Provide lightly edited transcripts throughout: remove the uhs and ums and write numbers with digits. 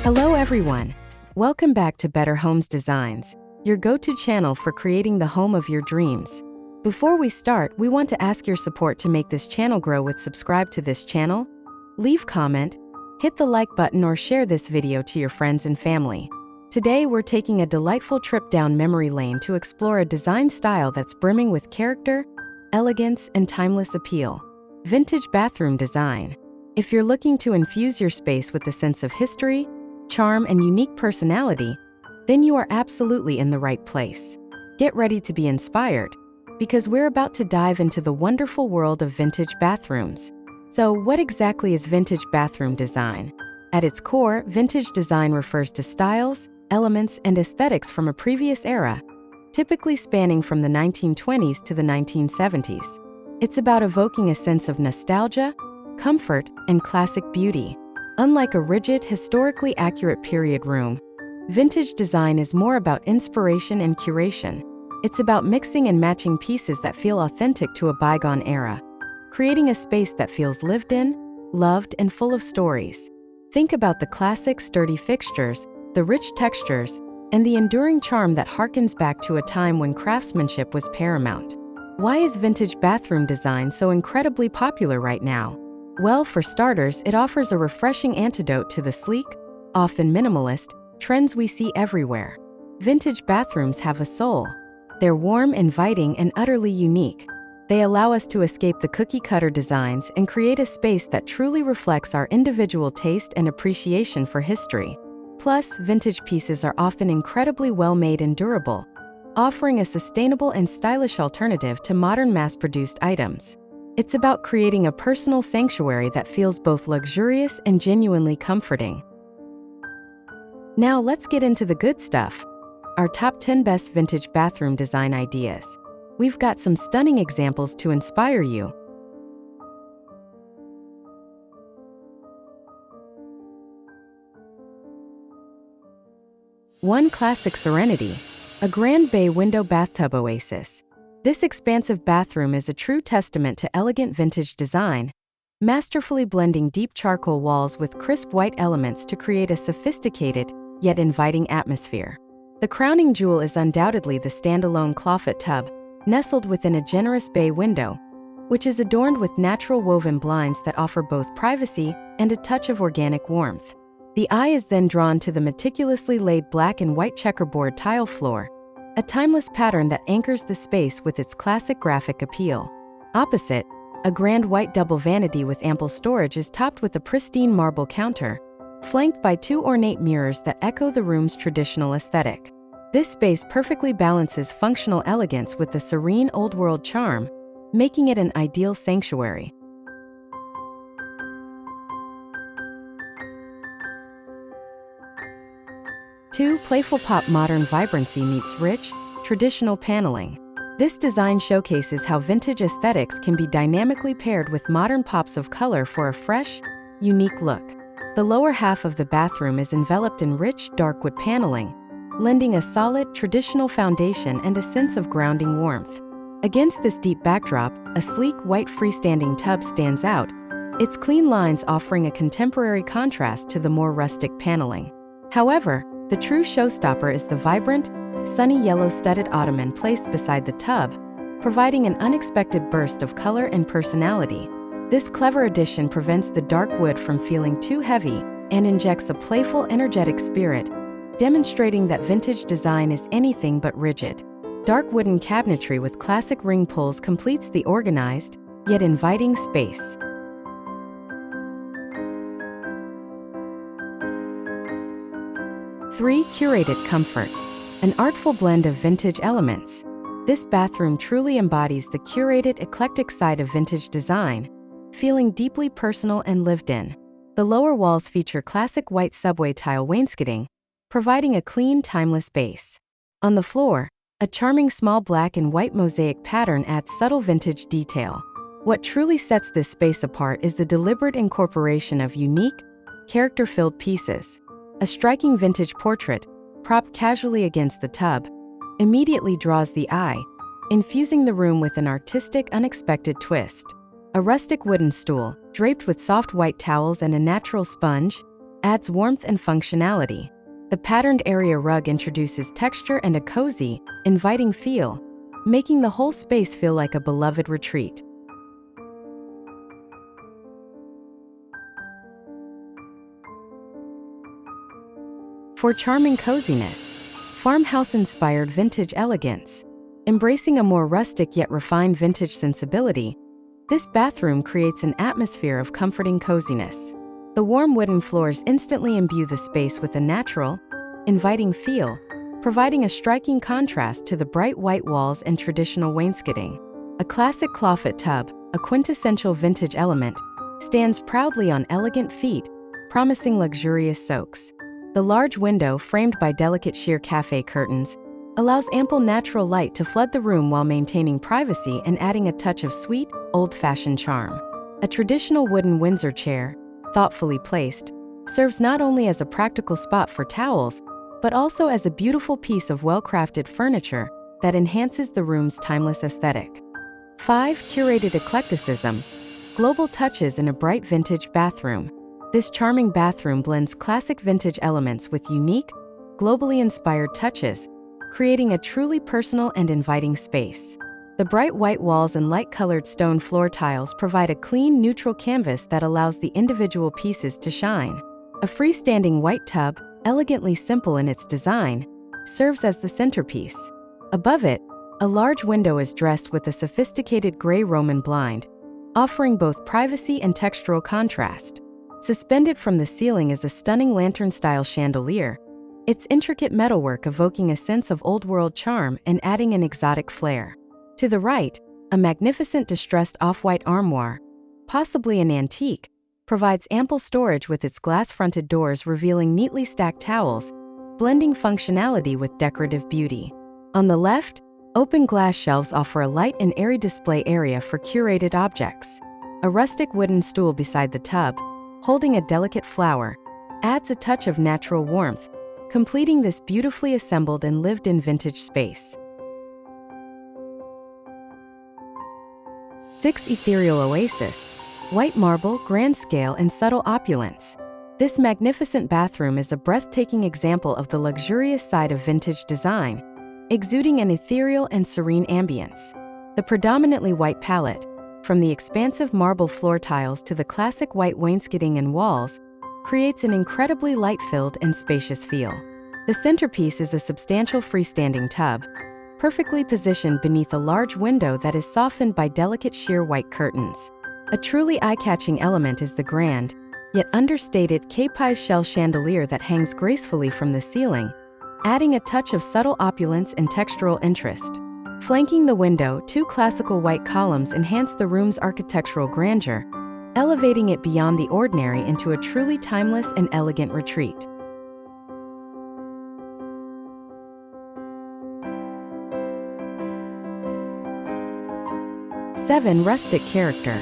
Hello everyone! Welcome back to Better Homes Designs, your go-to channel for creating the home of your dreams. Before we start, we want to ask your support to make this channel grow with subscribe to this channel, leave comment, hit the like button or share this video to your friends and family. Today we're taking a delightful trip down memory lane to explore a design style that's brimming with character, elegance, and timeless appeal. Vintage bathroom design. If you're looking to infuse your space with a sense of history, charm, and unique personality, then you are absolutely in the right place. Get ready to be inspired, because we're about to dive into the wonderful world of vintage bathrooms. So, what exactly is vintage bathroom design? At its core, vintage design refers to styles, elements, and aesthetics from a previous era, typically spanning from the 1920s to the 1970s. It's about evoking a sense of nostalgia, comfort, and classic beauty. Unlike a rigid, historically accurate period room, vintage design is more about inspiration and curation. It's about mixing and matching pieces that feel authentic to a bygone era, creating a space that feels lived in, loved, and full of stories. Think about the classic sturdy fixtures, the rich textures, and the enduring charm that harkens back to a time when craftsmanship was paramount. Why is vintage bathroom design so incredibly popular right now? Well, for starters, it offers a refreshing antidote to the sleek, often minimalist, trends we see everywhere. Vintage bathrooms have a soul. They're warm, inviting, and utterly unique. They allow us to escape the cookie-cutter designs and create a space that truly reflects our individual taste and appreciation for history. Plus, vintage pieces are often incredibly well-made and durable, offering a sustainable and stylish alternative to modern mass-produced items. It's about creating a personal sanctuary that feels both luxurious and genuinely comforting. Now let's get into the good stuff. Our top 10 best vintage bathroom design ideas. We've got some stunning examples to inspire you. 1. Classic Serenity, a grand bay window bathtub oasis. This expansive bathroom is a true testament to elegant vintage design, masterfully blending deep charcoal walls with crisp white elements to create a sophisticated, yet inviting atmosphere. The crowning jewel is undoubtedly the standalone clawfoot tub, nestled within a generous bay window, which is adorned with natural woven blinds that offer both privacy and a touch of organic warmth. The eye is then drawn to the meticulously laid black and white checkerboard tile floor, a timeless pattern that anchors the space with its classic graphic appeal. Opposite, a grand white double vanity with ample storage is topped with a pristine marble counter, flanked by 2 ornate mirrors that echo the room's traditional aesthetic. This space perfectly balances functional elegance with the serene old-world charm, making it an ideal sanctuary. 2. Playful pop modern vibrancy meets rich, traditional paneling. This design showcases how vintage aesthetics can be dynamically paired with modern pops of color for a fresh, unique look. The lower half of the bathroom is enveloped in rich, dark wood paneling, lending a solid, traditional foundation and a sense of grounding warmth. Against this deep backdrop, a sleek, white freestanding tub stands out, its clean lines offering a contemporary contrast to the more rustic paneling. However, the true showstopper is the vibrant, sunny yellow studded ottoman placed beside the tub, providing an unexpected burst of color and personality. This clever addition prevents the dark wood from feeling too heavy and injects a playful, energetic spirit, demonstrating that vintage design is anything but rigid. Dark wooden cabinetry with classic ring pulls completes the organized, yet inviting space. 3. Curated comfort, an artful blend of vintage elements. This bathroom truly embodies the curated, eclectic side of vintage design, feeling deeply personal and lived in. The lower walls feature classic white subway tile wainscoting, providing a clean, timeless base. On the floor, a charming small black and white mosaic pattern adds subtle vintage detail. What truly sets this space apart is the deliberate incorporation of unique, character-filled pieces. A striking vintage portrait, propped casually against the tub, immediately draws the eye, infusing the room with an artistic, unexpected twist. A rustic wooden stool, draped with soft white towels and a natural sponge, adds warmth and functionality. The patterned area rug introduces texture and a cozy, inviting feel, making the whole space feel like a beloved retreat. For charming coziness, farmhouse-inspired vintage elegance. Embracing a more rustic yet refined vintage sensibility, this bathroom creates an atmosphere of comforting coziness. The warm wooden floors instantly imbue the space with a natural, inviting feel, providing a striking contrast to the bright white walls and traditional wainscoting. A classic clawfoot tub, a quintessential vintage element, stands proudly on elegant feet, promising luxurious soaks. The large window, framed by delicate sheer cafe curtains, allows ample natural light to flood the room while maintaining privacy and adding a touch of sweet, old-fashioned charm. A traditional wooden Windsor chair, thoughtfully placed, serves not only as a practical spot for towels, but also as a beautiful piece of well-crafted furniture that enhances the room's timeless aesthetic. 5. Curated eclecticism. Global touches in a bright vintage bathroom. This charming bathroom blends classic vintage elements with unique, globally inspired touches, creating a truly personal and inviting space. The bright white walls and light-colored stone floor tiles provide a clean, neutral canvas that allows the individual pieces to shine. A freestanding white tub, elegantly simple in its design, serves as the centerpiece. Above it, a large window is dressed with a sophisticated gray Roman blind, offering both privacy and textural contrast. Suspended from the ceiling is a stunning lantern-style chandelier, its intricate metalwork evoking a sense of old-world charm and adding an exotic flair. To the right, a magnificent distressed off-white armoire, possibly an antique, provides ample storage with its glass-fronted doors revealing neatly stacked towels, blending functionality with decorative beauty. On the left, open glass shelves offer a light and airy display area for curated objects. A rustic wooden stool beside the tub, holding a delicate flower, adds a touch of natural warmth, completing this beautifully assembled and lived-in vintage space. 6. Ethereal oasis. White marble, grand scale, and subtle opulence. This magnificent bathroom is a breathtaking example of the luxurious side of vintage design, exuding an ethereal and serene ambience. The predominantly white palette, from the expansive marble floor tiles to the classic white wainscoting and walls, creates an incredibly light-filled and spacious feel. The centerpiece is a substantial freestanding tub, perfectly positioned beneath a large window that is softened by delicate sheer white curtains. A truly eye-catching element is the grand, yet understated Cape shell chandelier that hangs gracefully from the ceiling, adding a touch of subtle opulence and textural interest. Flanking the window, two classical white columns enhance the room's architectural grandeur, elevating it beyond the ordinary into a truly timeless and elegant retreat. Seven. Rustic character.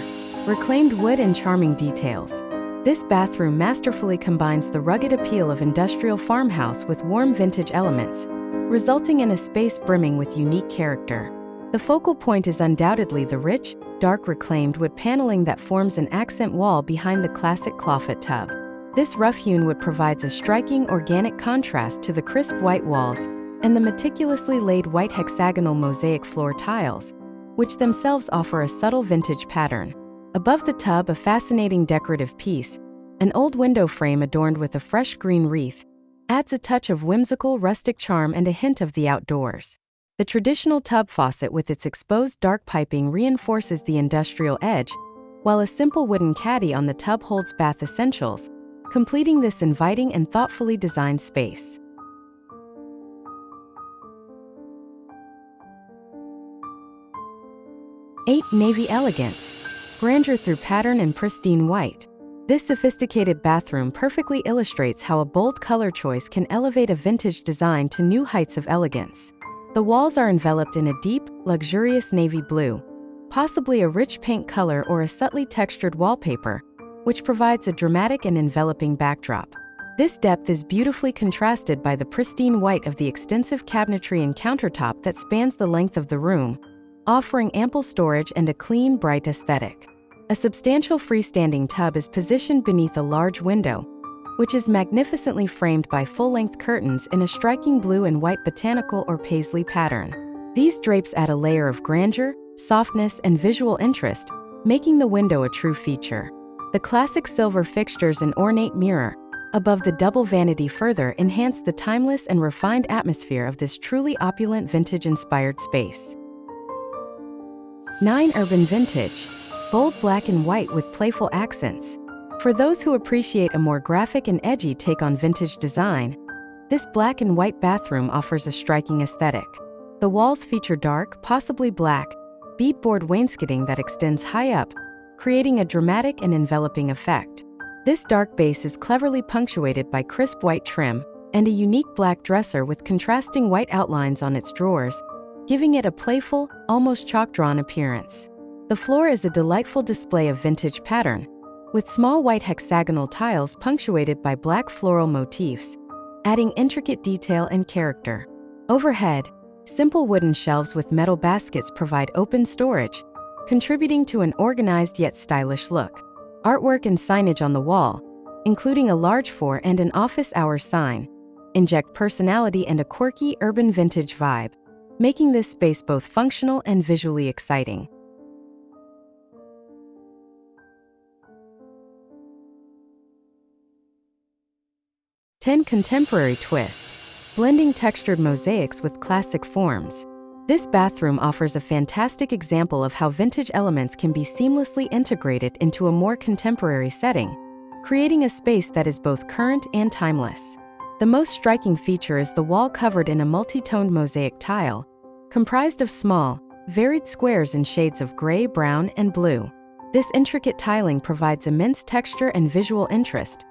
Reclaimed wood and charming details. This bathroom masterfully combines the rugged appeal of industrial farmhouse with warm vintage elements, resulting in a space brimming with unique character. The focal point is undoubtedly the rich, dark reclaimed wood paneling that forms an accent wall behind the classic clawfoot tub. This rough-hewn wood provides a striking organic contrast to the crisp white walls and the meticulously laid white hexagonal mosaic floor tiles, which themselves offer a subtle vintage pattern. Above the tub, a fascinating decorative piece, an old window frame adorned with a fresh green wreath, adds a touch of whimsical rustic charm and a hint of the outdoors. The traditional tub faucet with its exposed dark piping reinforces the industrial edge, while a simple wooden caddy on the tub holds bath essentials, completing this inviting and thoughtfully designed space. 8. Navy elegance. Grandeur through pattern and pristine white. This sophisticated bathroom perfectly illustrates how a bold color choice can elevate a vintage design to new heights of elegance. The walls are enveloped in a deep, luxurious navy blue, possibly a rich paint color or a subtly textured wallpaper, which provides a dramatic and enveloping backdrop. This depth is beautifully contrasted by the pristine white of the extensive cabinetry and countertop that spans the length of the room, offering ample storage and a clean, bright aesthetic. A substantial freestanding tub is positioned beneath a large window, which is magnificently framed by full-length curtains in a striking blue and white botanical or paisley pattern. These drapes add a layer of grandeur, softness, and visual interest, making the window a true feature. The classic silver fixtures and ornate mirror above the double vanity further enhance the timeless and refined atmosphere of this truly opulent vintage-inspired space. 9. Urban Vintage. Bold black and white with playful accents. For those who appreciate a more graphic and edgy take on vintage design, this black and white bathroom offers a striking aesthetic. The walls feature dark, possibly black, beadboard wainscoting that extends high up, creating a dramatic and enveloping effect. This dark base is cleverly punctuated by crisp white trim and a unique black dresser with contrasting white outlines on its drawers, giving it a playful, almost chalk-drawn appearance. The floor is a delightful display of vintage pattern, with small white hexagonal tiles punctuated by black floral motifs, adding intricate detail and character. Overhead, simple wooden shelves with metal baskets provide open storage, contributing to an organized yet stylish look. Artwork and signage on the wall, including a large "for" and an office hours sign, inject personality and a quirky urban vintage vibe, making this space both functional and visually exciting. 10. Contemporary Twist. Blending textured mosaics with classic forms. This bathroom offers a fantastic example of how vintage elements can be seamlessly integrated into a more contemporary setting, creating a space that is both current and timeless. The most striking feature is the wall covered in a multi-toned mosaic tile, comprised of small, varied squares in shades of gray, brown, and blue. This intricate tiling provides immense texture and visual interest,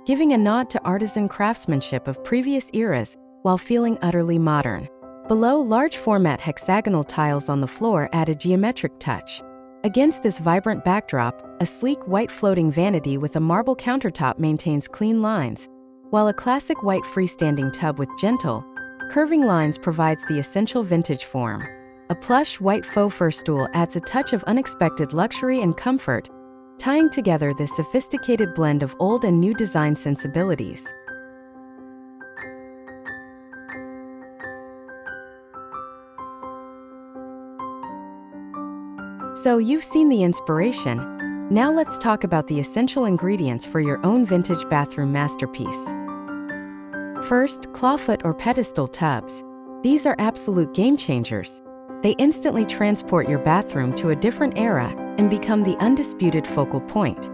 giving a nod to artisan craftsmanship of previous eras while feeling utterly modern. Below, large format hexagonal tiles on the floor add a geometric touch. Against this vibrant backdrop, a sleek white floating vanity with a marble countertop maintains clean lines, while a classic white freestanding tub with gentle, curving lines provides the essential vintage form. A plush white faux fur stool adds a touch of unexpected luxury and comfort, tying together this sophisticated blend of old and new design sensibilities. So you've seen the inspiration. Now let's talk about the essential ingredients for your own vintage bathroom masterpiece. First, clawfoot or pedestal tubs. These are absolute game changers. They instantly transport your bathroom to a different era and become the undisputed focal point.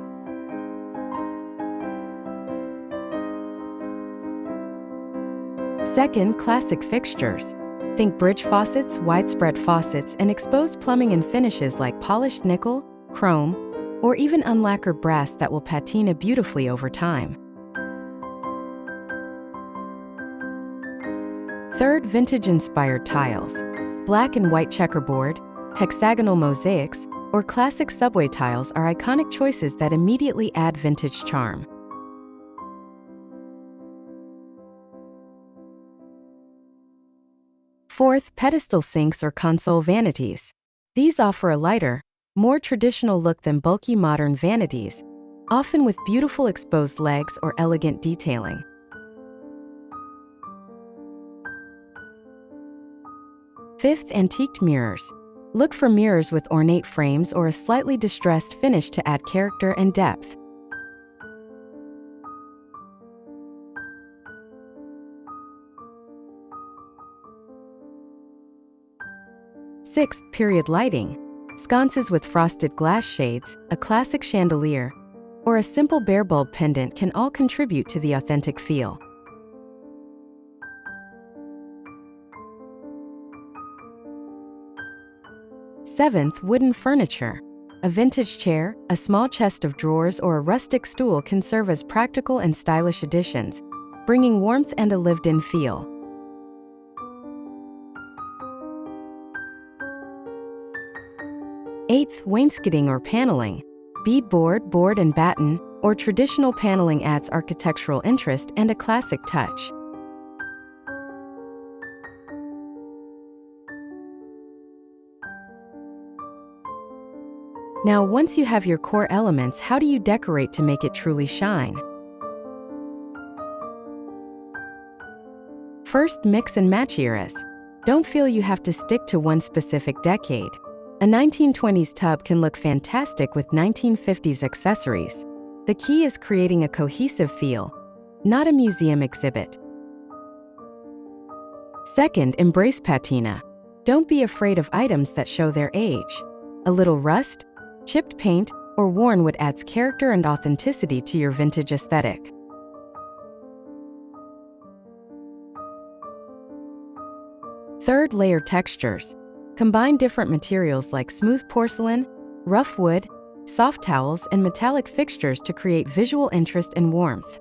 Second, classic fixtures. Think bridge faucets, widespread faucets, and exposed plumbing and finishes like polished nickel, chrome, or even unlacquered brass that will patina beautifully over time. Third, vintage-inspired tiles. Black and white checkerboard, hexagonal mosaics, or classic subway tiles are iconic choices that immediately add vintage charm. Fourth, pedestal sinks or console vanities. These offer a lighter, more traditional look than bulky modern vanities, often with beautiful exposed legs or elegant detailing. Fifth, antiqued mirrors. Look for mirrors with ornate frames or a slightly distressed finish to add character and depth. Sixth, period lighting. Sconces with frosted glass shades, a classic chandelier, or a simple bare bulb pendant can all contribute to the authentic feel. Seventh, wooden furniture. A vintage chair, a small chest of drawers, or a rustic stool can serve as practical and stylish additions, bringing warmth and a lived-in feel. Eighth, wainscoting or paneling. Beadboard, board and batten, or traditional paneling adds architectural interest and a classic touch. Now, once you have your core elements, how do you decorate to make it truly shine? First, mix and match eras. Don't feel you have to stick to one specific decade. A 1920s tub can look fantastic with 1950s accessories. The key is creating a cohesive feel, not a museum exhibit. Second, embrace patina. Don't be afraid of items that show their age. A little rust, chipped paint, or worn wood adds character and authenticity to your vintage aesthetic. Third, layer textures. Combine different materials like smooth porcelain, rough wood, soft towels, and metallic fixtures to create visual interest and warmth.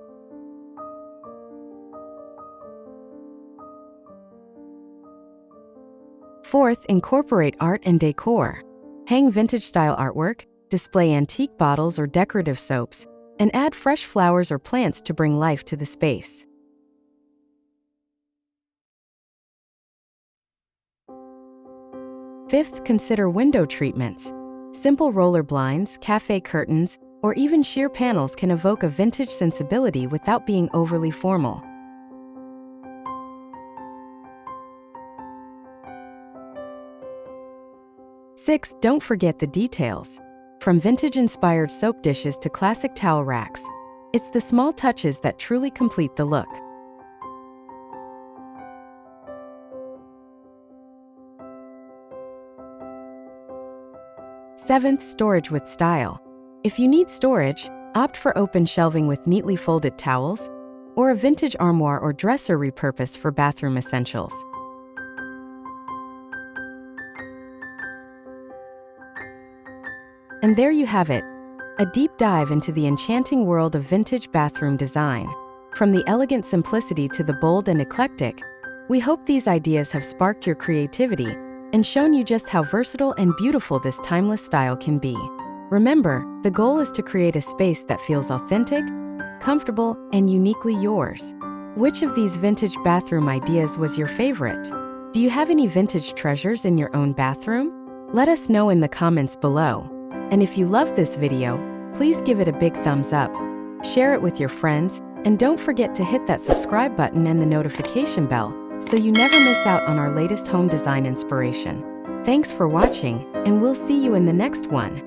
Fourth, incorporate art and decor. Hang vintage-style artwork, display antique bottles or decorative soaps, and add fresh flowers or plants to bring life to the space. Fifth, consider window treatments. Simple roller blinds, cafe curtains, or even sheer panels can evoke a vintage sensibility without being overly formal. Sixth, don't forget the details. From vintage-inspired soap dishes to classic towel racks, it's the small touches that truly complete the look. Seventh, storage with style. If you need storage, opt for open shelving with neatly folded towels, or a vintage armoire or dresser repurposed for bathroom essentials. And there you have it, a deep dive into the enchanting world of vintage bathroom design. From the elegant simplicity to the bold and eclectic, we hope these ideas have sparked your creativity and shown you just how versatile and beautiful this timeless style can be. Remember, the goal is to create a space that feels authentic, comfortable, and uniquely yours. Which of these vintage bathroom ideas was your favorite? Do you have any vintage treasures in your own bathroom? Let us know in the comments below. And if you loved this video, please give it a big thumbs up, share it with your friends, and don't forget to hit that subscribe button and the notification bell so you never miss out on our latest home design inspiration. Thanks for watching, and we'll see you in the next one.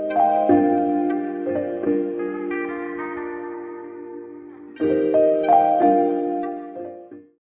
you.